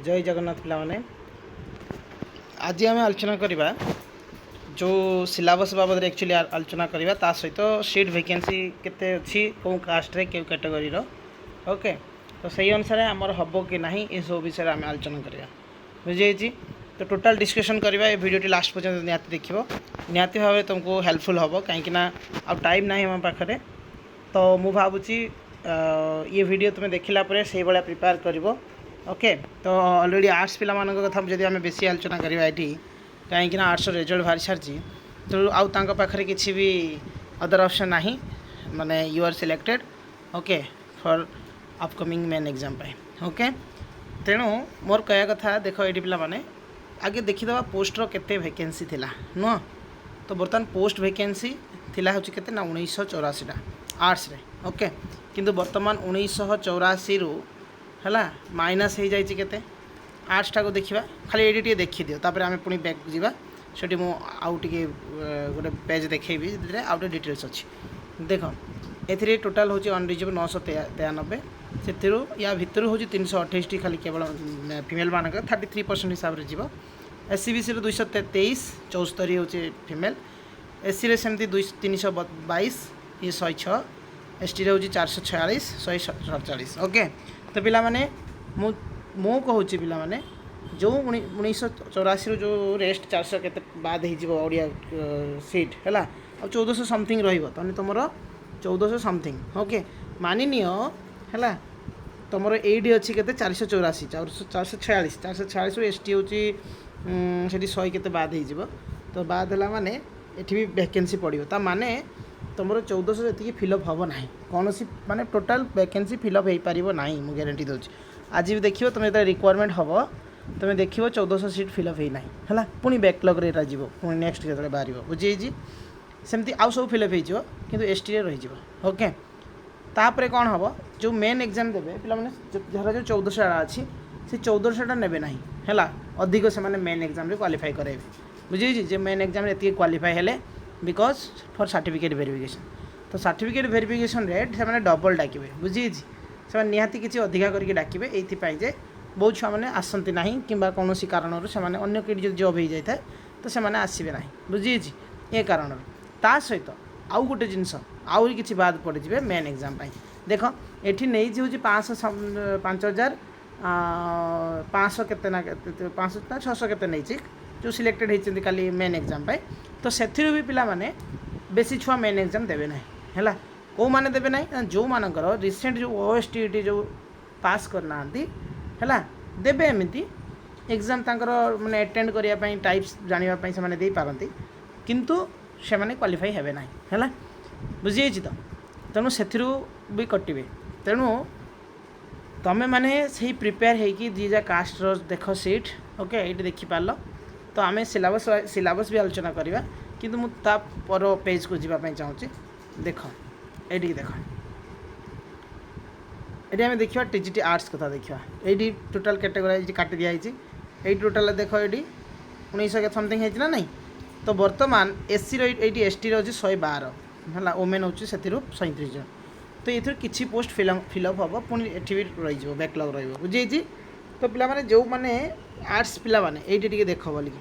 जय जगन्नाथ पिलाने आज आम आलोचना करवा जो सिलेबस बाबद एक्चुअली आलोचना करवा ता सहित सीट वैकेंसी केते अच्छी कौ कास्ट रे क्यों कैटेगरी ओके तो सही अनुसार आमर हम कि ना ये सब विषय आम आलोचना करवा बुझे तो टोटाल डिस्कशन करवा ये वीडियो लास्ट पर्यंत निहाती देखो निहाती भाव तुमको हेल्पफुल हम कहीं आउ टाइम ना आम पाखे तो मु भावुची ये वीडियो तुम्हें देखला से भाया प्रिपेयर कर ओके तो ऑलरेडी आर्ट्स पिला कथा जब आम बेसी आलोचना करवा ये कहीं आर्ट्स रिजल्ट बाहरी सारी तो आउ पाखे किसी भी अदर ऑप्शन ना माने you are selected okay for upcoming main exam okay तेणु मोर कह कथा देख ये पिला माने आगे देखीदे पोस्टर केते वैकेंसी थिला नुह तो बर्तमान पोस्ट वैकेंसी थिला हूँ के 1984 आर्ट्स रे ओके किंतु बर्तमान 1984 रु है माइनस हो जाते आर्ट्स टाक देखा खाली ये देखी दियो तापर आम पुणी बैक जावा से मुझे गोटे पेज देखेबी आउ डिटेल्स अच्छी देख ए टोटाल हूँ अनरिजर्व 993 से या भितर हूँ 328 खाली केवल फिमेल मान 33% हिसाब से जीव एस सी बी सी 223 74 हूँ फिमेल एस सी सेमती 322 ये 106 एस टी हूँ 446 147 ओके तो पिला माने मु कहूँ पिला माने जो 1984 जो रेस्ट 400 के बाद ओडिया सीट है 1400 समथिंग रही तुम 1400 समथिंग ओके मानि नियो है तुम एडी अच्छी के 484 446 446 एस टी हूँ से 100 के बाद हो तो बाद है माने ये भी वैकेंसी पड़ो ता माने तुम 1400 जी फिलअप हम ना कौन सी माने टोटाल वैकेंसी फिलअप हो पार ना मुझे ग्यारंटी दूसरी आज भी देखिए तुम जो रिक्वायरमेंट हम तुम देख 1400 सीट फिलअप होना है पुणी बैकलग जी पुणी नेक्स्ट जो बाहर बुझे सेमती आउ सब फिलअप हो कि एस टी रही ओके तापर कौन हम जो मेन एग्जाम देवे पे जहाँ जो 1400 अच्छी से 1400 ने ना है अधिक से मेन एग्जाम क्वालिफाई कराइबे बुझे जे मेन एग्जाम ये क्वालिफाई हेले बिकज फॉर सर्टिफिकेट वेरिफिकेशन तो सर्टिफिकेट वेरिफिकेशन रेट से डबल डाकिबे बुझे से निहाती किसी अधिका करके डाकिबे ये बहुत छुआ मैंने आसती ना कि कौन कारण से अन्य कहीं जॉब हो जाए तो से आसबे ना बुझे ये कारण ता सहित आउ गोटे जिनस आउ कि बाद पड़े मेन एग्जाम देख ये नहीं हूँ 5000 500 के 500 600 के नहीं जो सिलेक्टेड होती खाली मेन एग्जाम तो से भी पिला माने बेसी छुआ मेन एग्जाम देवे ना है कौ मैंने देवे ना जो मानकर रिसेंट जो ओएसटी जो पास करना है देवे एमती एग्जाम तांकर माने अटेंड करने टाइप्स जानापी से दे पारती किंतु से माने क्वालिफाई हेबे ना है बुझे तो तेणु से भी कटिबे तेणु तमें मैंने से प्रिपेयर होगी जीजा कास्ट देख सीट ओके ये देखिपार तो आम सिलेबस भी आलोचना करवा किंतु मुझे पर पेज को जीवाई चाहूँगी देख ये देख ये आम देखा टीजीटी आर्ट्स कथा देखा ये टोटाल कैटेगोराइज काटी दिखाई ये टोटाल देख ये 1900 के समथिंग है नहीं तो बर्तमान एससी रही एस टी रही 112 है ओमेन हूँ से 37 जन तो ये किसी पोस्ट फिलअप हम पुणी ये भी रही बैकलग रुझे तो पे जो मैंने आर्ट्स पे ये देख बोल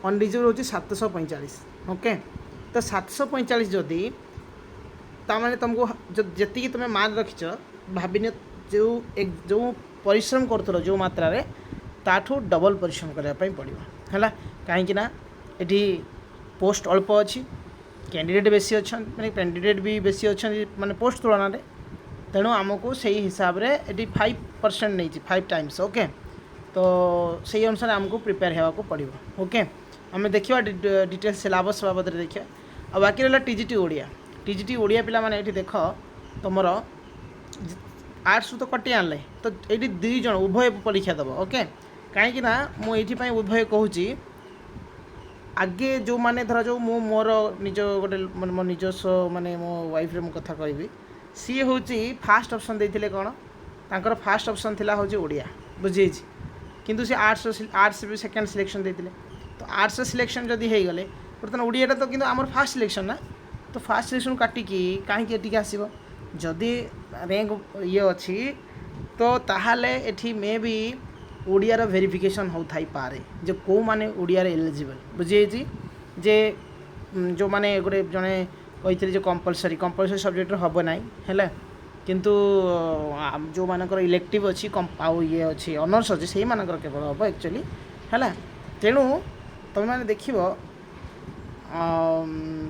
अनरिजर्व हूँ 745 ओके तो 745 जदि ताने तुमको जी तुम मार्क रखिच भाविन जो परिश्रम कर जो मात्रा ताठू डबल परिश्रम करने पड़ो है कहीं ये पोस्ट अल्प अच्छी कैंडिडेट बेसी अच्छा मैंने कैंडिडेट भी बेसी अच्छा माने पोस्ट तुलन में तेणु आमको से हिसाब से ये 5% नहीं 5 टाइम्स ओके तो सही अनुसार आमको प्रिपेयर होगा पड़ो ओके आम देखा डिटेल्स सिलेबस बाबद देखा आ बाकी रहा टीजीटी ओडिया पिला माने ये देख तुम आर्ट्स तो कटी आनले तो ये 2 जन उभय परीक्षा दब ओके कहीं मुझे उभय कहूँ आगे जो माने धर जो मोर निज गोटे मो निजस्व माने मो वाइफ रे मो कथा कहबी सी हूँ फास्ट ऑप्शन देते कौन तांकर फास्ट ऑप्शन थिला हूँ ओडिया बुझे किंतु से आर्ट्स भी सेकेंड सिलेक्शन देते तो आर्ट्स सिलेक्शन जदि हो गले बर्तमान ओडिया तो किंतु आमर फास्ट सिलेक्शन ना तो फास्ट सिलेक्शन काटिकी कहीं आसब जदि रैंक ये अच्छी तो ताहाले एठी मे भी ओडियार वेरिफिकेशन हो थाई पारे जे को माने ओडियार एलिजिबल बुझी जे जो माने गोटे जड़े कही जो कंपलसरी सब्जेक्ट हम ना है किंतु जो मानकर इलेक्टिव अच्छी आउ ये अच्छी ऑनर्स अच्छी से मानकर केवल हम एक्चुअली है तेणु तुम मैंने देख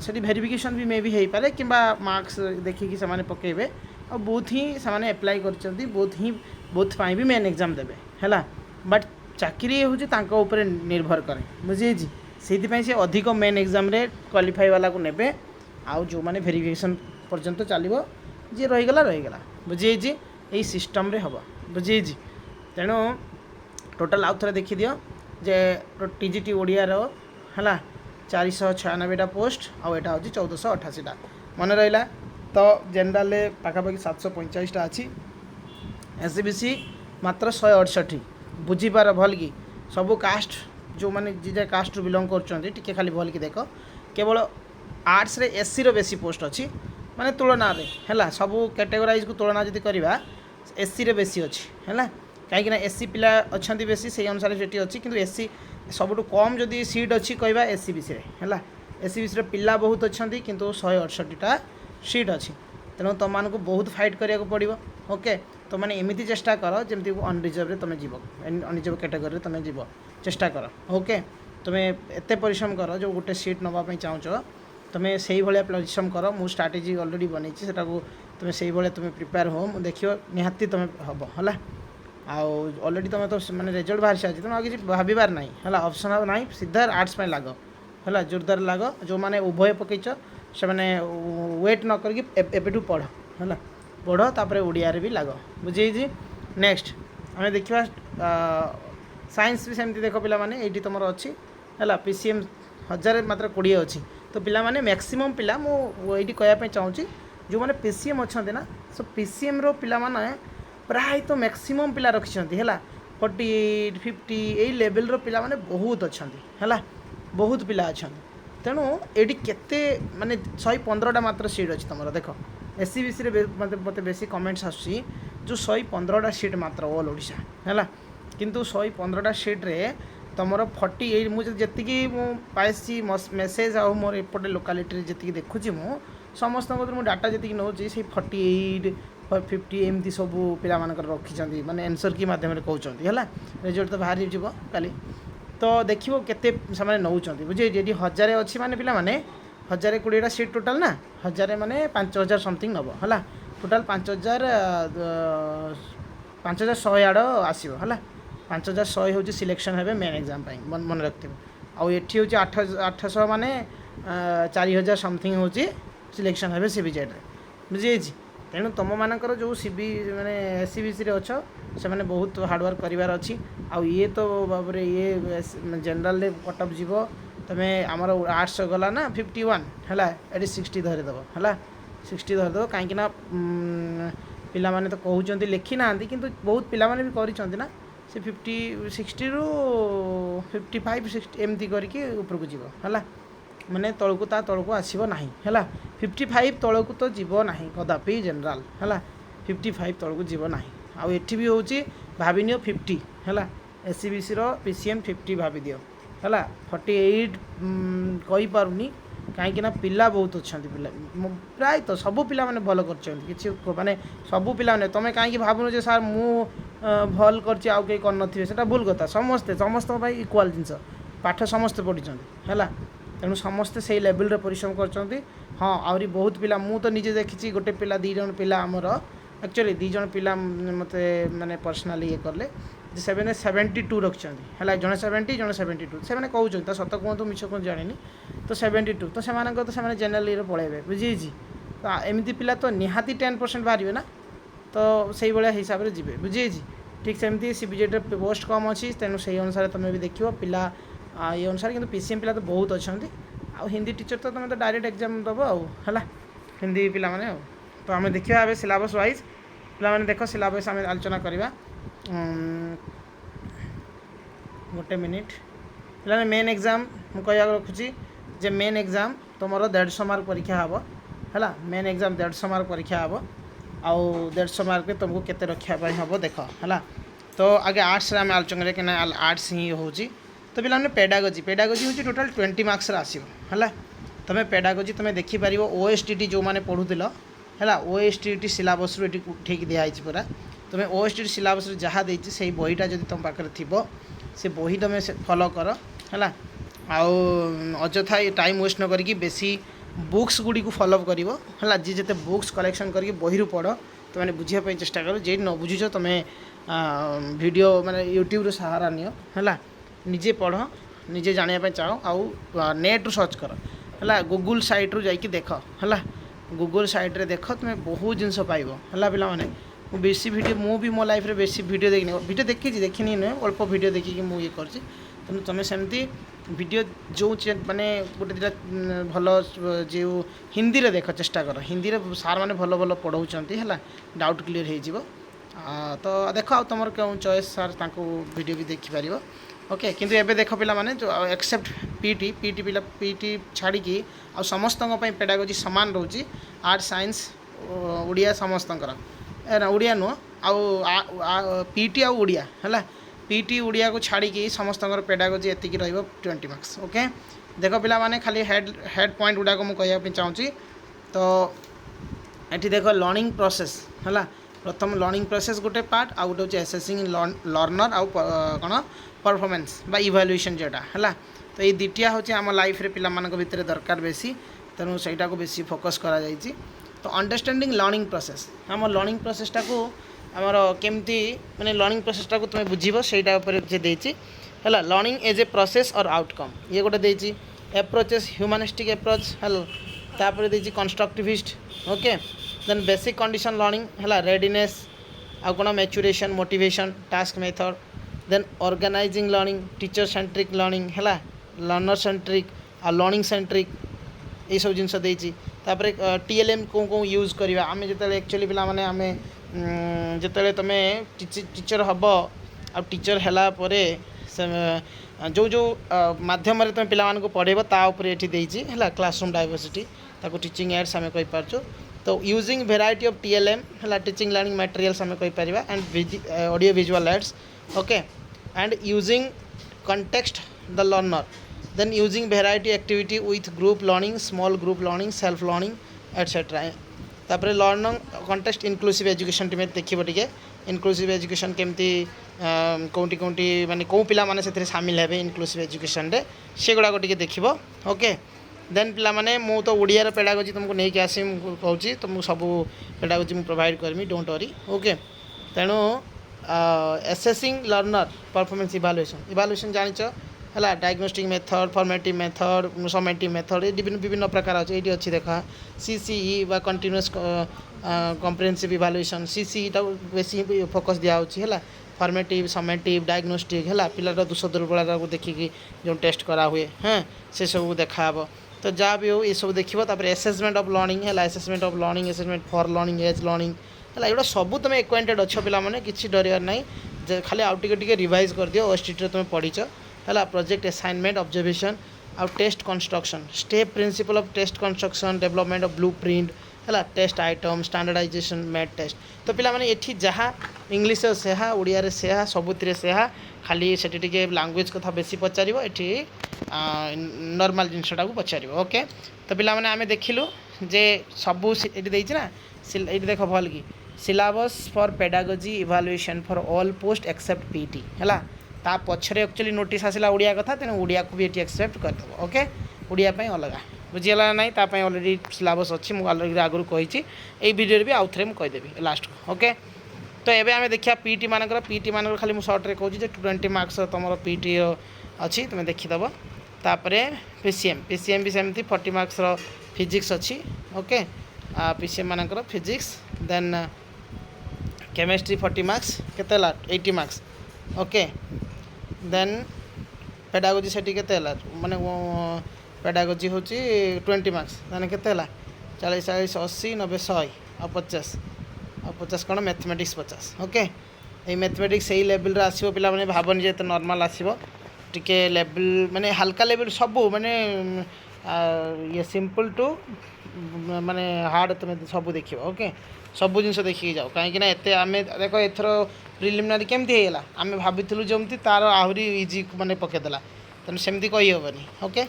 से भेरिफिकेशन भी मे भी हो पारे कि मार्क्स देखिकी से पकेबे और बहुत ही से एप्लाई कर बहुत भी मेन एग्जाम देवे है बट चाकरी हूँ निर्भर करे बुझे से से अधिक मेन एग्जाम रे क्वालिफाई वाला को नेबे आउ जो माने वेरिफिकेशन पर्यंत चलो जी रहीगला बुझे यही सिस्टम रे हम बुझे तेणु टोटाल आउ थे देखी दियो जे टीजीटी ओडियार है 496टा पोस्ट आउ एटा हूँ 1488टा मन रहा तो जेनराल पाखापाखि 745टा अच्छी एससीबीसी मात्र 168 बुझीपार भल कि सबू कास्ट जो मैंने जे कास्ट रू बिलंग कर खाली भल कि देख केवल आर्ट्स रे एससी रो बेसी पोस्ट अच्छी माने तुलना रे है सबू कैटेगोराइज को तुलना जब करवा एससी रे बेसी अच्छी है कहीं एससी पिला अच्छा बेसी से अनुसार से अच्छी किंतु एससी सबुठ कम जदि सीट अच्छी कहवा एससीबीसी है एससीबीसी पिला बहुत अच्छा किंतु 168टा सीट अच्छी तेणु तुम मानक बहुत फाइट करिया पड़ो ओके तो मैंने एमती चेष्टा कर जमी अनरिजर्व तुम जीव अनरिजर्व कैटेगरी तुम जीव चेष्टा कर ओके तुम्हें एत परिश्रम कर जो गोटे सीट नापी चाहूँ तुम्हें से भाया परिश्रम कर मु स्ट्राटेजी अलरेडी बनई से तुम्हें से भाया तुम्हें प्रिपेयर हो देख निहाती तुम्हें हम है ऑलरेडी तुम तो मैंने रिजल्ट बाहर सारी तुम किसी भाबार ना है ऑप्शन ना सीधा आर्ट्स में लाग है जोरदार लाग जो मैंने उभय पकईच से मैंने वेट न करके पढ़ है पढ़ तापर ओडिया भी लाग बुझे नेक्स्ट आम देखा साइंस भी सेमती देख पे ये तुम अच्छी है पीसीएम 1000 मात्र 20 अच्छी तो पिला माने मैक्सिमम पिला मुझे कहवाई चाहूँगी जो मैंने पीसीएम अच्छा ना सो पीसीएम रो पिला माने प्राय तो मैक्सिमम पिला रखिंट है 48 50 यही लेवल रो पिला माने बहुत अच्छा है बहुत पिला अच्छा तेणु ये केते माने 115टा मात्र सीट अच्छी तुम देख एससीबीसी रे मत बेसी कमेंट्स आसुची जो 115टा सीट मात्र ऑल ओडिशा है किंतु 115टा सीट रे तुमर 48 मुझे जी पाई मेसेज आ मोर एपटे लोकालिटी जी देखुची मु समस्त डाटा जी नौ से 48 50 एमती सब पिला रखी माने आंसर की माध्यम कहते है रिजल्ट तो बाहर जीव काली तो देखो केते से नौ बुझे जी 1000 अच्छी माने पिला माने 1020टा सीट टोटाल ना 1000 माने 5000 समथिंग नब है टोटाल 5100 आड़ आसो है 5100 हूँ सिलेक्शन है मेन एग्जाम मन रखिए आठी हूँ 800 माने 4000 समथिंग हूँ सिलेक्शन है सीबीजेड बुझे तेणु तुम मानकर जो सीबी माने एससीबीसी रे अच्छो से मैंने बहुत हार्डवर्क करार अच्छी आउ ये तो बाबरे ये जनरल कटअप जीव तुम्हें आमर आर्ट्स गला ना 51 है ये 60 धरीदेव है 60 धरीदेव कहीं पिला माने तो कहते लिखी ना किंतु बहुत पिला माने भी करिसेंती ना से 50 60 रु 55 60 एमती करके ऊपर को जीव है माने तलकू ता तलकू आसब ना है 55 तलकू तो जीव ना कदापि जनरल है 55 तलकू जीव ना आउ एठी भी हूँ भाविनियो 50 है एससीबीसी रो पीसीएम 50 भावी दियो है 48 कही पारुनी कहीं पिला बहुत अच्छा पिला प्राय तो सबू पिला माने भल कर माने सबू पिला माने तुम कहीं भावुन जे सार मु भल कर आउ कहीं कर भूल कथा समस्ते समस्त इक्वाल जिनस पाठ समस्ते पढ़ी है तेणु समस्ते से लेवल रे परिश्रम कर हाँ आहरी बहुत पिला मु तो निजे देखी गोटे पिला 2 जन पिला आमर एक्चुअली 2 जन पिला मत माने पर्सनाली ये कले से 72 रखिंट है जड़े 70 जड़े 72 से कहते तो सत कहतु मिछ कहूँ जानी तो 72 तो से जेनेराल पलैबे बुझे तो एमती पिला तो निहाती 10% बाहर ना तो से भाया हिसाब से जी बुझे ठीक सेमती सीबीजेड पोस्ट कम अच्छी तेणु से अनुसार तुम भी देख पिला ये अनुसार कि पीसीएम पिला तो बहुत अच्छा आ हिंदी टीचर तो तुम तो डायरेक्ट एग्जाम दब है हिंदी पिला माने तो आम देखा ए सिलेबस वाइज पिला माने देख सिलेबस आम आलोचना करवा गोटे मिनिट पे मेन एग्जाम मुझे रखुची जे मेन एग्जाम तुम 150 मार्क परीक्षा हम है मेन एग्जाम 150 मार्क परीक्षा हम आउ 150 मार्क तुमको केते रखापी हम देख है तो आगे आर्ट्स आम आलोचना करें कि आर्ट्स ही हूँ तो पे पेडागोजी पेडागोजी हूँ टोटाल 20 मार्क्स आसो है तुम पेडागोजी तुम देखिपर ओएसटीटी जो मैंने पढ़ुल है ओएसटीटी सिलेबस रू ठीक दिखाई पूरा तुम ओएसटीटी सिलेबस जहाँ देती से बहीटा जब तुम पाखे थी से बही तुम फॉलो कर है आउ अଯଥା टाइम वेस्ट न करी बेसी बुक्स गुड़ी को फॉलो कर जी जिते बुक्स कलेक्शन करके बही पढ़ तुमने बुझापी चेष्टा कर जे न बुझुच तुम्हें वीडियो माने यूट्यूब रो सहारा नियो है निजे पढ़ निजे जानापी चाह आउ नेट रू सर्च कर है गूगल साइट रू जाइए देख है गूगल साइट रे देख तुम्हें बहुत जिनस पाइब है पे बेसी वीडियो मु भी मो लाइफ रे बेसी वीडियो देखनी वीडियो देखी देखनी नुहे अल्प वीडियो देखिकी मुझे कर तेणु तुम सेमती वीडियो जो माने गोटे दुटा भल जो हिंदी रे देख चेष्टा कर हिंदी रे सार मैंने भल भल पढ़ाऊँच है डाउट क्लीयर हो तो देख आ तुम क्यों चॉइस सार वीडियो भी देखिपर ओके किंतु एबे देख पिला माने जो एक्सेप्ट पीटी पीटी पिला पीटी छाड़ी आ समस्त पेडागोजी सामान रोचे आर्ट साइंस ओडिया समस्त ओडिया नुह आ पीटी आ ओडिया है पीटी ओडिया को छाड़ी समस्त पेडागोजी एतिक रहिबो 20 मार्क्स ओके देख पिला माने खाली हेड पॉइंट गुडा को मुझे कहवाई चाहूँगी तो ये देख लर्निंग प्रोसेस है प्रथम लर्निंग प्रोसेस गोटे पार्ट आउ गोटे हूँ एसेसिंग लर्नर आउ कौन परफॉर्मेंस बा इवैल्यूएशन जोटा है तो ये दुटिया हूँ आम लाइफ रे पिला मानक भितर दरकार बेसी तेणु सहीटा को बेसी फोकस करा जायछि तो अंडरस्टैंडिंग लर्निंग प्रोसेस आम लर्निंग प्रोसेसटा को आमर केमती माने लर्निंग प्रोसेसटा को तुम बुझीबो सेटा ऊपर जे देछि है लर्निंग एज ए प्रोसेस और आउटकम ये गोटे देछि एप्रोचेस ह्यूमनिस्टिक एप्रोच है तापर देछि constructivist okay then basic condition learning है रेडीनेस आउ कौन maturation motivation task method then organizing learning teacher centric learning है लर्नर सेंट्रिक आ लर्निंग सेंट्रिक ये सब जिनस देछि तापर टीएलएम कौन कौन यूज करवा आम जो एक्चुअली पिला माने आम जिते तुम टीचर हम आ टीचर है जो जो माध्यम तुम पिला पढ़ेब तापर ये है क्लासरूम डाइवर्सिटी ताको टीचिंग एड्स आम कहीपर तो यूजिंग वेराइटी ऑफ टीएलएम है टीचिंग लर्निंग मटेरियल्स आम कहीपर and audio visual aids okay and using context the learner then using variety activity with group learning small group learning self learning etcetera तापर learning context inclusive education team देखिए टे inclusive education केमती कौटी कौटी माने कौ पिला माने से सामिल हे इनक्लूसिव एजुकेशन रे से गुड़ाक टे देख ओके देन पिला माने मु तो ओडिया पेडागोजी तुमको नहीं आसी कहूँ तुमको सब पेडागोजी मुझे provide Karmi don't worry okay तेणु एसेसिंग लर्नर परफॉर्मेंस इवालुएशन जानिच है diagnostic method formative method summative method ये विभिन्न प्रकार अच्छे ये अच्छी देखा सीसीई बा कंटिन्यूअस कम्प्रिहेंसिव इवालुएशन सीसीई टा बेसी फोकस दिया है फॉर्मेटिव समेटिव डायग्नोस्टिक है पिलार दोष दुर्बलता को देखिकी जो टेस्ट करा हुए हैं से सब देखा तो जहाँ भी हो ये सब देखिए एसेसमेंट ऑफ लर्निंग है assessment of learning assessment for learning as learning है एगुड़ा सब तुम एक्वाइंटेड अच्छ पे किसी डर ना खाली आउ टे रिवाइज कर दियो ओएसटीटी तुम पढ़ीच है प्रोजेक्ट असाइनमेंट ऑब्जर्वेशन आउ test construction step principle of test construction development of blue print है test item standardization made test तो पिला माने एठी जहाँ इंग्लिश से ओडिया रे से सबुतिर से खाली से लैंग्वेज कथा बेसी पचार ये नॉर्मल जिनसटा को पचार ओके तो पिला माने आमे देखिलु जे सबू ये ना ये देख भल कि syllabus for pedagogy evaluation for all post except PT है ता पछरे एक्चुअली नोटिस आसला ओडिया कथा तेणु ओडिया को भी ये एक्सेप्ट करदेव ओके ओडिया अलग बुझीगला ना तापाई अलरेडी सिलेबस अच्छी मुझे अलरेडी आगुरी कही यही वीडियो भी आउ थे मुझे कहीदेवी लास्ट को ओके तो एबे आमे देखिया पीटी मानकर खाली मुझे सर्टे कहूँ 20 मार्क्स तुम पीटी अच्छी तुम देखीदेव तापर पीसीएम भी सेमती 40 मार्क्स फिजिक्स अच्छी ओके पीसीएम मानकर फिजिक्स देन केमिस्ट्री 40 मार्क्स केते 80 मार्क्स ओके देन पेडागोजी सेठी केते माने पेडागोजी हूँ 20 मार्क्स देन केते 40 40 80 90 100 आ 50 कौन मैथमेटिक्स 50 ओके ये मैथमेटिक्स यही लेवल रे आसीबो पिला माने भाबनी जे नॉर्मल आसीबो टिके लेवल माने हल्का लेवल सब माने ये सिंपल टू माने हार्ड तुम सब देखिए ओके ସବୁ ଜିନିଷ ଦେଖିକି ଯାଅ କାହିଁକିନା ଏତେ ଆମେ ଦେଖ ଏଥର ପ୍ରିଲିମିନାରୀ କେମିତି ହେଇଗଲା ଆମେ ଭାବିଥିଲୁ ଯେମିତି ତାର ଆହୁରି ଇଜି ମାନେ ପକେଇଦେଲା ତେଣୁ ସେମିତି କହିହେବନି ଓକେ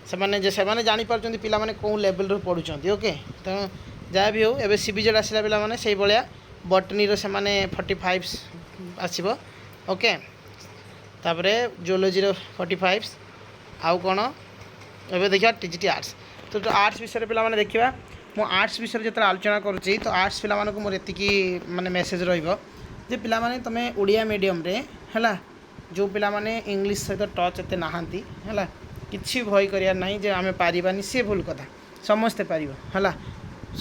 ସେମାନେ ଜାଣିପାରୁଛନ୍ତି ପିଲାମାନେ କେଉଁ ଲେଭେଲରୁ ପଢ଼ୁଛନ୍ତି ଓକେ ତେଣୁ ଯାହା ବି ହେଉ ଏବେ ସିବିଜେଡ଼ ଆସିଲା ପିଲାମାନେ ସେଇଭଳିଆ ବଟନୀର ସେମାନେ 45 ଆସିବ ଓକେ ତାପରେ ଜୁଲୋଜିର 45 ଆଉ କ'ଣ ଏବେ ଦେଖିବା ଟିଜିଟି ଆର୍ଟ୍ସ ତ ଆର୍ଟ୍ସ ବିଷୟରେ ପିଲାମାନେ ଦେଖିବା ମୁଁ ଆର୍ଟ୍ସ ବିଷୟରେ ଯେତେବେଳେ ଆଲୋଚନା କରୁଛି ତ ଆର୍ଟ୍ସ ପିଲାମାନଙ୍କୁ ମୋର ଏତିକି ମାନେ ମେସେଜ୍ ରହିବ ଯେ ପିଲାମାନେ ତୁମେ ଓଡ଼ିଆ ମିଡ଼ିୟମରେ ହେଲା ଯେଉଁ ପିଲାମାନେ ଇଂଲିଶ ସହିତ ଟଚ୍ ଏତେ ନାହାନ୍ତି ହେଲା କିଛି ଭୟ କରିବାର ନାହିଁ ଯେ ଆମେ ପାରିବାନି ସିଏ ଭୁଲ କଥା ସମସ୍ତେ ପାରିବ ହେଲା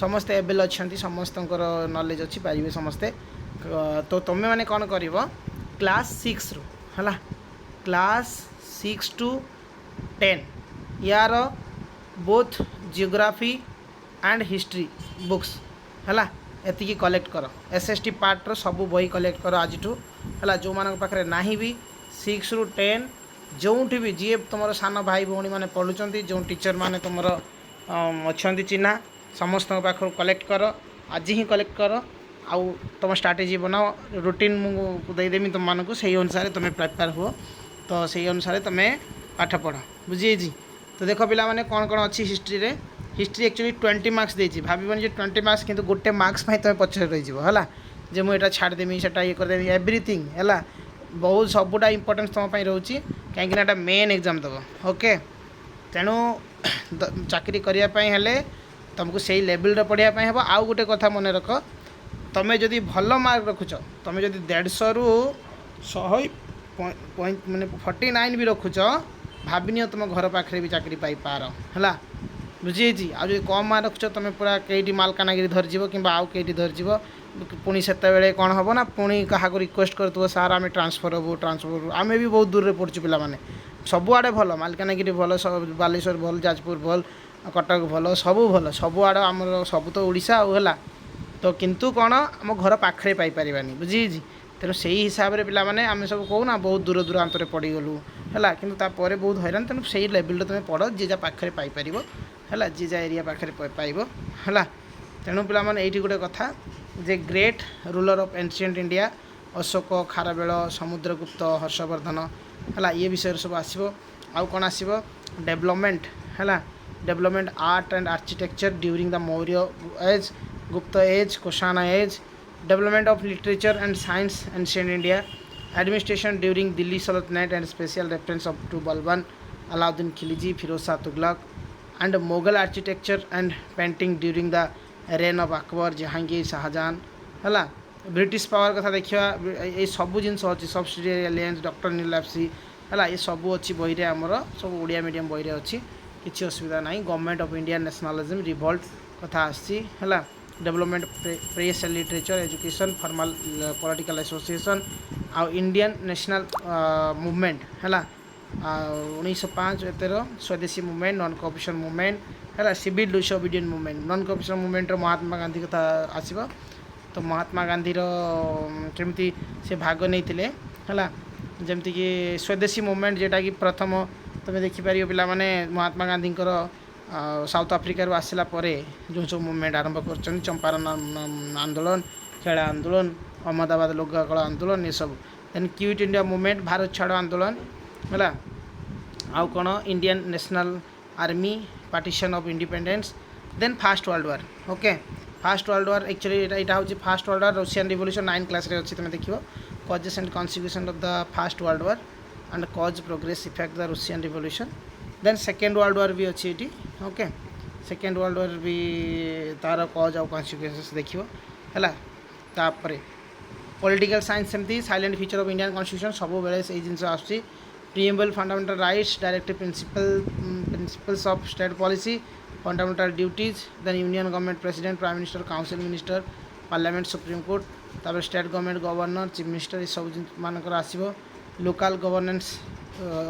ସମସ୍ତେ ଏବେଲ୍ ଅଛନ୍ତି ସମସ୍ତଙ୍କର ନଲେଜ୍ ଅଛି ପାରିବେ ସମସ୍ତେ ତ ତୁମେମାନେ କ'ଣ କରିବ କ୍ଲାସ୍ 6ରୁ ହେଲା କ୍ଲାସ୍ 6 to 10 यार both geography and history books है एति कलेक्ट कर एसएसटी पार्टर सब बही कलेक्ट कर आज है जो मान पाखे ना भी 6 ରୁ 10 जो भी जी तुम सान भाई भौणी मैंने पढ़ुं जो टीचर मैंने तुम अच्छा चिन्हा समस्त पाखर कलेक्ट कर आज ही कलेक्ट कर आउ तुम स्ट्राटेजी बनाओ रूटीन मुदेदेमी तुम मानक से अनुसार तुम प्रिपेयर हो तो से अनुसार तुम पाठ पढ़ बुझी तो देख पिला माने कौन कौन अच्छी हिस्ट्री रे हिस्ट्री एक्चुअली 20 मार्क्स देती भावन जो 20 मार्क्स किंतु गोटे मार्क्स तुम पछरे रही है जे मुझे छाड़देमी से ये करदेमी एवरीथिंग है बहुत सबुटा इंपोर्टेंस तुम रोचे कहीं मेन एग्जाम दब ओके तेणु चाकरी करने तुमको से लेवल पढ़ाई हम आउ गोटे कथा मन रख तुम्हें जदि भल मार्क रखुच तुम्हें जदि 150 ରୁ 100 माने 49 भी रखुच भाविनी तुम घर पाखे भी चाकरी पाइपार है बुझी आज कम मार्क रखुच तुम पूरा कईटी मालकानगिरी धरज कि आउ कईटी धरज पुणी से कौन हम ना पुणी क्या रिक्वेस्ट कर सार आम ट्रांसफर हबू आम भी बहुत दूर में पढ़ु पे सबुआड़े भल मालकानगिरी भल बालेश्वर भल जाजपुर भल कटक भल सबुआड़ आम सब तो ओडिशा है तो किंतु कौन आम घर पाखे पाइपारानी बुझी तेणु से ही हिसाब से पे आम सब कहूना बहुत दूर दूरांत पड़गलु है कि बहुत हैरान तेणु से लेवल तुम पढ़ जी जा पाखे पाइपर है जी जा एरिया पाखे पाइब है तेणु पे ये गोटे कथा जे great ruler of ancient India Ashoka Kharavela Samudragupta Harshavardhana है ये विषय सब आसो आउ कौन आसो डेवलपमेंट है development art and architecture during the Maurya age Gupta age Kushan age development of literature and science ancient India administration during Delhi Sultanate and special reference of to Balban Alauddin Khilji Firoz Shah Tughlaq and Mughal architecture and painting during the reign of Akbar Jahangir Shahjahan है British power कथा देखा ये सब जिन अच्छी subsidiary aliens doctor नीलाप्सी है ये सब अच्छी बही रे आमर सब ओडिया मीडियम बही रे अच्छी किसी असुविधा ना government of India nationalism revolt कथा आसी है development press and literature education formal political association आउ इंडियन नेशनल मूवमेंट है 1905 Swadeshi movement non cooperation movement है civil disobedient movement non cooperation movement Mahatma Gandhi कथा आसो तो महात्मा गांधीर केमती से भाग नहीं है जमती कि स्वदेशी मूवमेंट जोटा कि प्रथम तुम देखिपर पे महात्मा गांधी साउथ आफ्रिकार आसला जो सब मूवमेंट आरंभ कर चंपारण आंदोलन खेड़ा आंदोलन अहमदाबाद लोककला आंदोलन ये सब then Quit India Movement Bharat छाड़ आंदोलन है आउ कौन Indian National Army partition of independence then First World War okay First World War actually यहाँ हूँ First World War Russian Revolution 9 class रे अच्छी तुम देख causes and consequence of the First World War and cause progress effect the Russian Revolution then Second World War भी अच्छी ये okay second World War भी तार कॉज और कॉन्सिक्वेंस देखियो है तापर पॉलिटिकल साइंस सेमती silent feature of Indian constitution सब बेले से जिन आसूँ preamble fundamental rights directive principles of state policy fundamental duties then union government president prime minister council minister parliament supreme court तापर state government governor chief minister ये सब मानकर आसो local governance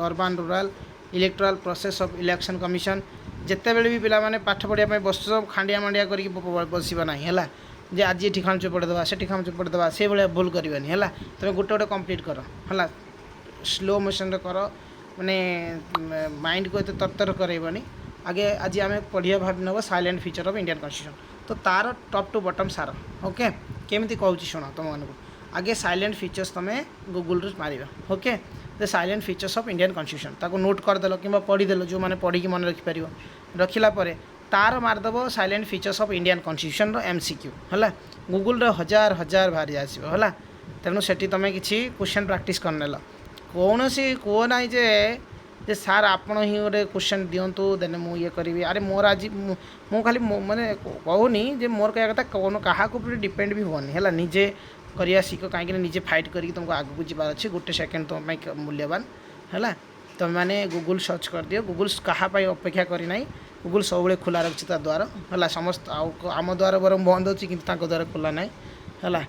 urban rural electoral process of election commission जिते बड़े भी पिला पाठ पढ़ाई बस खांडिया मांडिया कर बसवा ना है जे आज ये खाम चोपड़देवा से खाम चोपड़देवा से भाया भूल करवानी है तुम गोटे गोटे कम्प्लीट कर है स्लो मोशन कर माने माइंड को ये तरतर करवानी आगे आज आम पढ़िया भाव नब silent feature of Indian constitution तो तार टॉप टू बॉटम सार ओके केमी कहूँ शुण तुम मानक आगे साइलेंट फीचर्स तुम्हें गूगल मार okay the silent features of Indian constitution ताको नोट करदेल कि पढ़ीदेल जो मैंने पढ़ी मन रखिपर रखिला तार मारदेव silent features of Indian constitution रो MCQ है गूगल हजार हजार बाहरी आसो है तेणु से तुम कि क्वेश्चन प्रैक्टिस करनेल कौन सी कह ना जे सार आपण ही गोटे क्वेश्चन दिंतु देने मुझे ये करी अरे मोर आज मु खाली माने कहूनी जे मोर कह कथा कौन क्या डिपेंड भी होनी है निजे करिया शिख कहीं निजे फाइट करके तुमको आगू जबार अच्छे गोटे सेकेंड तुम मूल्यवान है तुम मैंने गूगल सर्च कर दियो गूगल क्या अपेक्षा करना गूगल सब खोला रखी द्वार है समस्त आम द्वार बर बंद अच्छी कि द्वार खोला ना है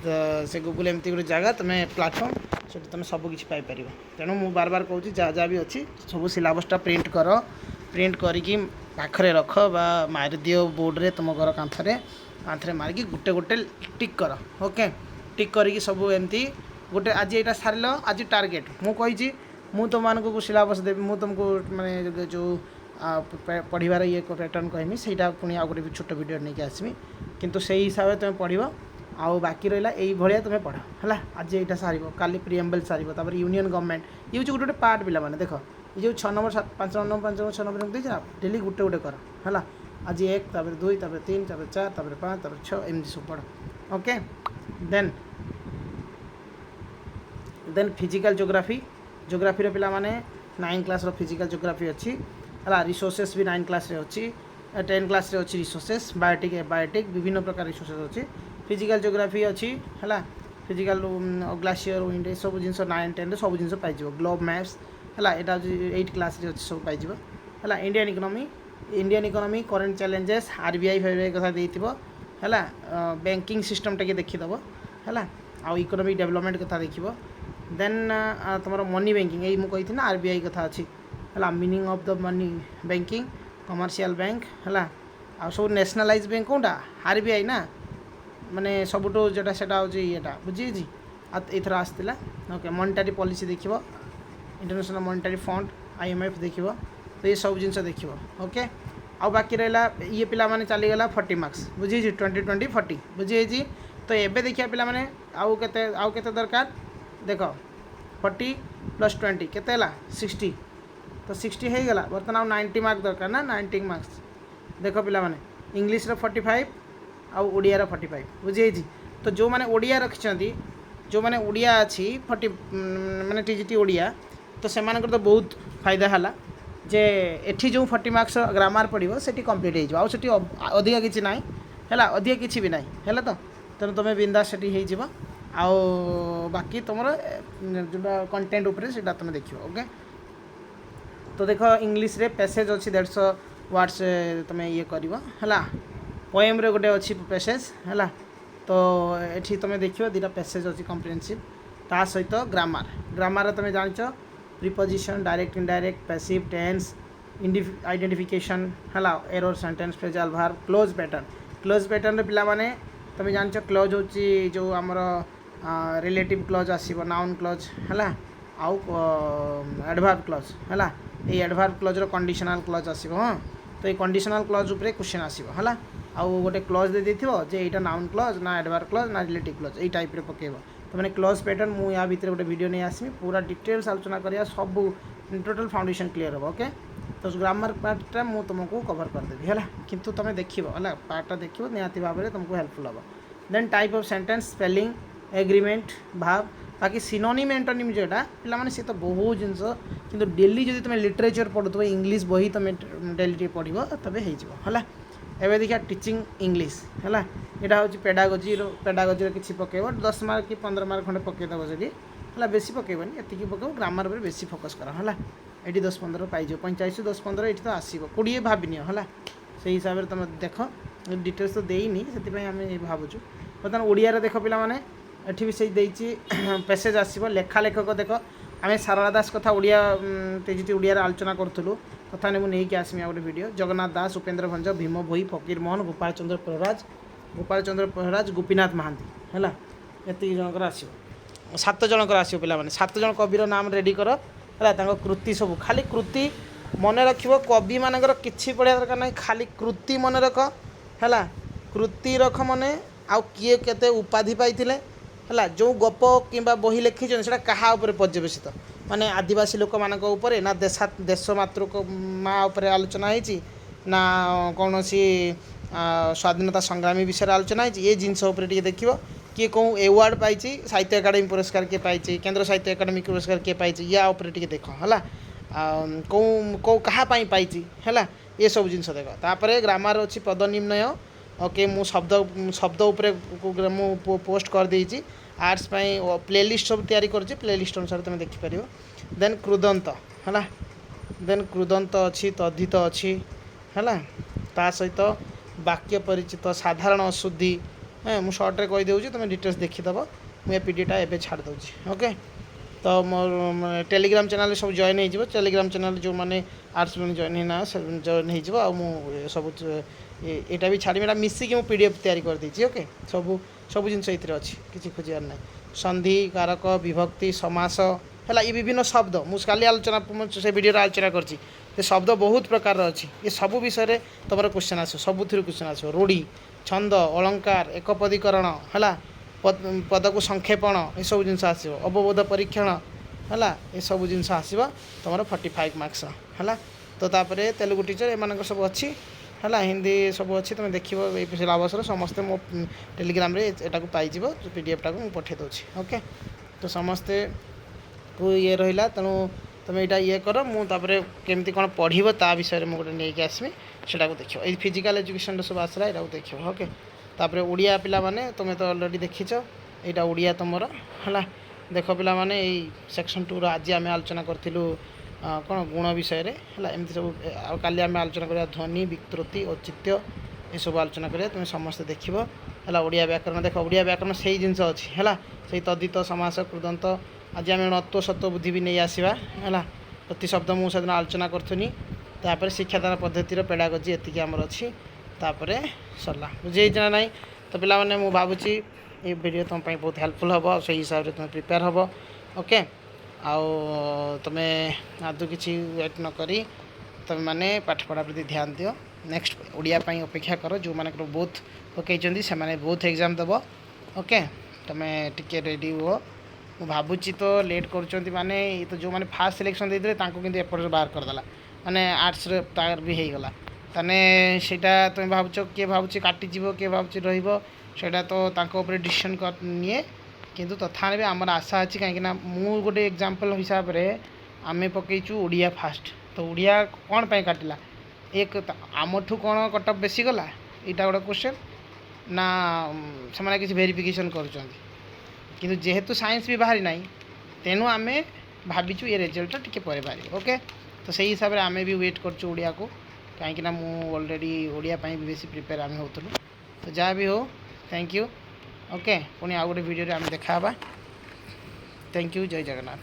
तो से गूगल एमती गोटे जगह तुम्हें प्लाटफर्म से तुम सबकि पाइपर तेणु मुझे बार बार कहूँ जहाँ जहाँ भी अच्छी सब सिलेबसटा प्रिंट कर प्रिंट करी पाखरे रख बा मार दियो बोर्ड रे तुम घर कांथरे मारिकी गोटे गोटे टिक कर ओके टिक करी सब एमती गोटे आज यहाँ सारे आज टार्गेट मुझे मु तुम मानक सिलेबस देवी मुझे तुमको माने जो पढ़वार ये पैटर्न कहमी से पुणी आ गए छोट वीडियो नहीं आसमी किंतु से हिसाब से तुम पढ़ आउ बाकी रहा यही भाया तुम्हें पढ़ है आज यहाँ सार काली प्रिएम्बल सार यूनियन गवर्नमेंट ये गोटे गोटे पार्ट पिला माने देख ये जो 6 नंबर 5 नंबर 5 नंबर 6 नंबर देखिए ना डेली गोटे गोटे कर है आज 1 तापर 2 तापर 3 तापर 4 तापर 5 तापर 6 एमती सब पढ़ ओके देन फिजिकल जोग्राफी पिला माने 9 क्लास रो फिजिकल जोग्राफी अच्छी है रिसोर्सेस भी 9 क्लास रे अच्छी 10 क्लास रे अच्छी रिसोर्सेस बायोटिक विभिन्न प्रकार रिसोर्सेस अच्छी फिजिकल जोग्राफी अच्छी है फिजिकल ग्लासीयर विंड सब जिन 9 10 सब जिन पाई ग्लोब मैप्स है यहाँ 8 क्लास रे अच्छी सब पाई है Indian economy current challenges RBI five कथा देथिबो है बैंकिंग सिस्टम टे देखीदेव है आउ इकोनॉमिक डेवलपमेंट कथा देखिबो देन तुम मनी बैंकिंग यही मुझे ना RBI कथा अच्छी है meaning of the money banking commercial bank है आ सब नेशनलाइज बैंक कौटा RBI ना माने सबुठ जोटा से ये बुझी एथर आसला ओके मॉनेटरी पॉलिसी देखिबो इंटरनेशनल मॉनेटरी फंड IMF देखिबो तो ये सब जिन देखिबो ओके आ बाकी रहा ये पिला माने चलीगला 40 मार्क्स बुझी 20 40 बुझी तो एबे देखिया पिला माने आउ केते दरकार देख 40 + 20 केते हला 60 तो 60 हो गला बर्तमान 90 मार्क्स दरकार ना 90 मार्क्स देख पिला माने इंग्लिश रो 45 आउ ओडिया रो 45 बुझी तो जो माने ओडिया रखिछंती जो माने ओडिया अच्छी 40 माने TGT ओडिया तो से तो बहुत फायदा है जे एठी जो 40 मार्क्स ग्रामर पड़ो से कम्प्लीट हो अधिका किसी ना है अधिका किसी भी ना है तो तेना तुम बिंदास से आउ बाकी तुम जो कंटेंट उपरे से तुम देख ओके तो देख इंग्लिश रे पैसेज अच्छी 150 वर्ड्स तुम ये कर है पोएम रे गोटे अच्छी पैसेज है तो ये तुम देख दुटा पैसेज अच्छी कम्प्रिहेंसिव ता सहित ग्रामर तुम जान preposition direct indirect passive tense identification है error sentence phrasal verb clause pattern पिला माने तुम जान क्लोज होची जो आमर रिलेटिव क्लोज आसीबो नाउन क्लोज है आउ एडवर्ब क्लोज है ये एडवर्ब क्लोज रो कंडीशनल क्लोज आसीबो हाँ तो ये कंडीशनल क्लोज उपरे क्वेश्चन आसीबो है आउ गोटे क्लोज दे देथिबो जे एटा नाउन क्लोज ना एडवर्ब क्लोज ना रिलेटिव क्लोज ए टाइप रे पकेबो तो मैंने क्लोज पैटर्न मुझे या भितर गोटे वीडियो नहीं आसमी पूरा डिटेल्स आलोचना करिया सब टोटल फाउंडेशन क्लियर हो ओके तो ग्रामर पार्टा मुझे तुमको कवर करदेवी है किंतु तुम देख पार्टा देख निहाती भाव में तुमको हेल्पफुल हम then type of sentence spelling agreement भाव बाकी सिनोनिम एंटोनिम जोटा पे सी तो बहुत जिनस कि डेली जब तुम लिटरेचर पढ़ुव इंग्लीश बही तुम डेली पढ़ो तबे है एवं देखिए टीचिंग इंग्लीश है यहाँ हूँ पेडागोजी किसी पकेब 10 मार्क कि 15 मार्क खंडे पकईदेव से है बेसी पकेबनी ये पकेब ग्रामर पर बेसी फोकस कर है ये 10-15 पाइज 45 10-15 ये तो आसो 20 भाविनि है से हिसाब से तुम देख डिटेल्स तो देनी से आम भावुँ बर्तमान ओडिया देख पे मैंने ये भी से पैसेज आसो लेखा लेखक देख आम सारला दास कथा ओडिया TGT ओडिया आलोचना करूँ कथा ने मुझे आसमी गोटे वीडियो जगन्नाथ दास उपेन्द्र भंज भीम भोई फकीर मोहन गोपाल चंद्र प्रहराज गोपीनाथ महांती है ये जनकर आसो 7 जनकर आसो पे 7 जन कविर नाम रेडी कर है कृति सब खाली कृति मन रख कवि मानकर किसी पढ़ा दरकार ना खाली कृति मन रख है କୃତି ରଖ ମନେ ଆଉ କିଏ କେତେ ଉପାଧି ପାଇଥିଲେ ହେଲା ଯେଉଁ ଗପ କିମ୍ବା ବହି ଲେଖିଛନ୍ତି ସେଇଟା କାହା ଉପରେ ପର୍ଯ୍ୟବେସିତ ମାନେ ଆଦିବାସୀ ଲୋକମାନଙ୍କ ଉପରେ ନା ଦେଶ ମାତୃକ ମା ଉପରେ ଆଲୋଚନା ହେଇଛି ନା କୌଣସି ସ୍ୱାଧୀନତା ସଂଗ୍ରାମୀ ବିଷୟରେ ଆଲୋଚନା ହେଇଛି ଏ ଜିନିଷ ଉପରେ ଟିକେ ଦେଖିବ କିଏ କେଉଁ ଆୱାର୍ଡ଼ ପାଇଛି ସାହିତ୍ୟ ଏକାଡେମୀ ପୁରସ୍କାର କିଏ ପାଇଛି କେନ୍ଦ୍ର ସାହିତ୍ୟ ଏକାଡେମୀ ପୁରସ୍କାର କିଏ ପାଇଛି ୟା ଉପରେ ଟିକେ ଦେଖ ହେଲା କେଉଁ କାହା ପାଇଁ ପାଇଛି ହେଲା ଏସବୁ ଜିନିଷ ଦେଖ ତାପରେ ଗ୍ରାମାର ଅଛି ପଦ ନିର୍ଣ୍ଣୟ ଓକେ ମୁଁ ଶବ୍ଦ ଉପରେ ମୁଁ ପୋଷ୍ଟ କରିଦେଇଛି ଆର୍ଟ୍ସ ପାଇଁ ପ୍ଲେଲିଷ୍ଟ ସବୁ ତିଆରି କରୁଛି ପ୍ଲେଲିଷ୍ଟ ଅନୁସାରେ ତୁମେ ଦେଖିପାରିବ ଦେନ୍ କୃଦନ୍ତ ହେଲା ଦେନ୍ କୃଦନ୍ତ ଅଛି ତଦ୍ଧିତ ଅଛି ହେଲା ତା ସହିତ ବାକ୍ୟ ପରିଚିତ ସାଧାରଣ ଅଶୁଦ୍ଧି ମୁଁ ସର୍ଟରେ କହିଦେଉଛି ତୁମେ ଡିଟେଲ୍ସ ଦେଖିଦେବ ମୁଁ ଏ ପିଡ଼ିଟା ଏବେ ଛାଡ଼ି ଦେଉଛି ଓକେ ତ ମୋର ଟେଲିଗ୍ରାମ ଚ୍ୟାନେଲରେ ସବୁ ଜଏନ୍ ହେଇଯିବ ଟେଲିଗ୍ରାମ ଚ୍ୟାନେଲ ଯେଉଁମାନେ ଆର୍ଟ୍ସ ମାନେ ଜଏନ୍ ହେଇନା ଜଏନ୍ ହେଇଯିବ ଆଉ ମୁଁ ସବୁ ଏଇଟା ବି ଛାଡ଼ିବି ଏଇଟା ମିଶିକି ମୁଁ PDF ତିଆରି କରିଦେଇଛି ଓକେ ସବୁ ଜିନିଷ ଏଥିରେ ଅଛି କିଛି ଖୋଜିବାର ନାହିଁ ସନ୍ଧି କାରକ ବିଭକ୍ତି ସମାସ ହେଲା ଏ ବିଭିନ୍ନ ଶବ୍ଦ ମୁଁ କାଲି ଆଲୋଚନା ସେ ଭିଡ଼ିଓରେ ଆଲୋଚନା କରିଛି ଏ ଶବ୍ଦ ବହୁତ ପ୍ରକାରର ଅଛି ଏ ସବୁ ବିଷୟରେ ତୁମର କ୍ୱେଶ୍ଚନ୍ ଆସିବ ସବୁଥିରୁ କ୍ୱେଶ୍ଚନ୍ ଆସିବ ରୂଢ଼ି ଛନ୍ଦ ଅଳଙ୍କାର ଏକପଦୀକରଣ ହେଲା ପଦକୁ ସଂକ୍ଷେପଣ ଏସବୁ ଜିନିଷ ଆସିବ ଅବବୋଧ ପରୀକ୍ଷଣ ହେଲା ଏସବୁ ଜିନିଷ ଆସିବ ତୁମର 45 ମାର୍କ୍ସର ହେଲା ତ ତାପରେ ତେଲୁଗୁ ଟିଚର ଏମାନଙ୍କର ସବୁ ଅଛି ହେଲା ହିନ୍ଦୀ ସବୁ ଅଛି ତୁମେ ଦେଖିବ ଏଇ ସିଲାବସ୍ର ସମସ୍ତେ ମୋ ଟେଲିଗ୍ରାମରେ ଏଟାକୁ ପାଇଯିବ PDFଟାକୁ ମୁଁ ପଠାଇ ଦେଉଛି ଓକେ ତ ସମସ୍ତେ ଇଏ ରହିଲା ତେଣୁ ତୁମେ ଏଇଟା ଇଏ କର ମୁଁ ତାପରେ କେମିତି କ'ଣ ପଢ଼ିବ ତା ବିଷୟରେ ମୁଁ ଗୋଟେ ନେଇକି ଆସିବି ସେଟାକୁ ଦେଖିବ ଏଇ ଫିଜିକାଲ୍ ଏଜୁକେସନ୍ର ସବୁ ଆସିଲା ଏଟାକୁ ଦେଖିବ ଓକେ ତାପରେ ଓଡ଼ିଆ ପିଲାମାନେ ତୁମେ ତ ଅଲରେଡ଼ି ଦେଖିଛ ଏଇଟା ଓଡ଼ିଆ ତୁମର ହେଲା ଦେଖ ପିଲାମାନେ ଏଇ ସେକ୍ସନ୍ 2ର ଆଜି ଆମେ ଆଲୋଚନା କରିଥିଲୁ କ'ଣ ଗୁଣ ବିଷୟରେ ହେଲା ଏମିତି ସବୁ ଆଉ କାଲି ଆମେ ଆଲୋଚନା କରିବା ଧ୍ୱନି ବିକୃତି ଔଚିତ୍ୟ ଏସବୁ ଆଲୋଚନା କରିବା ତୁମେ ସମସ୍ତେ ଦେଖିବ ହେଲା ଓଡ଼ିଆ ବ୍ୟାକରଣ ଦେଖ ଓଡ଼ିଆ ବ୍ୟାକରଣ ସେଇ ଜିନିଷ ଅଛି ହେଲା ସେଇ ତଦ୍ଧିତ ସମାସ କୃଦନ୍ତ ଆଜି ଆମେ ଣତ୍ଵ ସତ୍ଵ ବୁଦ୍ଧି ବି ନେଇ ଆସିବା ହେଲା ପ୍ରତି ଶବ୍ଦ ମୁଁ ସେଦିନ ଆଲୋଚନା କରୁଥିଲି ତାପରେ ଶିକ୍ଷାଦାନ ପଦ୍ଧତିର ପେଡ଼ାଗୋଜି ଏତିକି ଆମର ଅଛି ତାପରେ ସରିଲା ବୁଝିହେଇଛି ନା ନାହିଁ ତ ପିଲାମାନେ ମୁଁ ଭାବୁଛି ଏ ଭିଡ଼ିଓ ତୁମ ପାଇଁ ବହୁତ ହେଲ୍ପଫୁଲ୍ ହେବ ଆଉ ସେଇ ହିସାବରେ ତୁମେ ପ୍ରିପେୟାର ହେବ ଓକେ ଆଉ ତୁମେ ଆଦୌ କିଛି ୱେଟ୍ ନ କରି ତୁମେ ମାନେ ପାଠପଢ଼ା ପ୍ରତି ଧ୍ୟାନ ଦିଅ ନେକ୍ସଟ ଓଡ଼ିଆ ପାଇଁ ଅପେକ୍ଷା କର ଯେଉଁମାନଙ୍କର ବହୁତ ପକାଇଛନ୍ତି ସେମାନେ ବହୁତ ଏକ୍ଜାମ୍ ଦେବ ଓକେ ତୁମେ ଟିକେ ରେଡ଼ି ହୁଅ ମୁଁ ଭାବୁଛି ତ ଲେଟ୍ କରୁଛନ୍ତି ମାନେ ଏ ତ ଯେଉଁମାନେ ଫାର୍ଷ୍ଟ ସିଲେକ୍ସନ୍ ଦେଇଥିଲେ ତାଙ୍କୁ କିନ୍ତୁ ଏପଟରେ ବାହାର କରିଦେଲା ମାନେ ଆର୍ଟ୍ସରେ ତାର ବି ହେଇଗଲା ତାହେଲେ ସେଇଟା ତୁମେ ଭାବୁଛ କିଏ ଭାବୁଛି କାଟିଯିବ କିଏ ଭାବୁଛି ରହିବ ସେଇଟା ତ ତାଙ୍କ ଉପରେ ଡିସିସନ୍ ନିଏ କିନ୍ତୁ ତଥାପି ଆମର ଆଶା ଅଛି କାହିଁକିନା ମୁଁ ଗୋଟେ ଏକ୍ଜାମ୍ପଲ୍ ହିସାବରେ ଆମେ ପକାଇଛୁ ଓଡ଼ିଆ ଫାଷ୍ଟ ତ ଓଡ଼ିଆ କ'ଣ ପାଇଁ କାଟିଲା ଆମଠୁ କ'ଣ କଟଅଫ୍ ବେଶୀ ଗଲା ଏଇଟା ଗୋଟେ କ୍ୱେଶ୍ଚନ୍ ନା ସେମାନେ କିଛି ଭେରିଫିକେସନ୍ କରୁଛନ୍ତି କିନ୍ତୁ ଯେହେତୁ ସାଇନ୍ସ ବି ବାହାରି ନାହିଁ ତେଣୁ ଆମେ ଭାବିଛୁ ଏ ରେଜଲ୍ଟଟା ଟିକେ ପରେ ବାହାରିବ ଓକେ ତ ସେଇ ହିସାବରେ ଆମେ ବି ୱେଟ୍ କରୁଛୁ ଓଡ଼ିଆକୁ କାହିଁକିନା ମୁଁ ଅଲରେଡ଼ି ଓଡ଼ିଆ ପାଇଁ ବି ବେଶୀ ପ୍ରିପେୟାର ଆମେ ହେଉଥିଲୁ ତ ଯାହା ବି ହଉ ଥ୍ୟାଙ୍କ ୟୁ ଓକେ ପୁଣି ଆଉ ଗୋଟେ ଭିଡ଼ିଓରେ ଆମେ ଦେଖା ହେବା ଥ୍ୟାଙ୍କ ୟୁ ଜୟ ଜଗନ୍ନାଥ।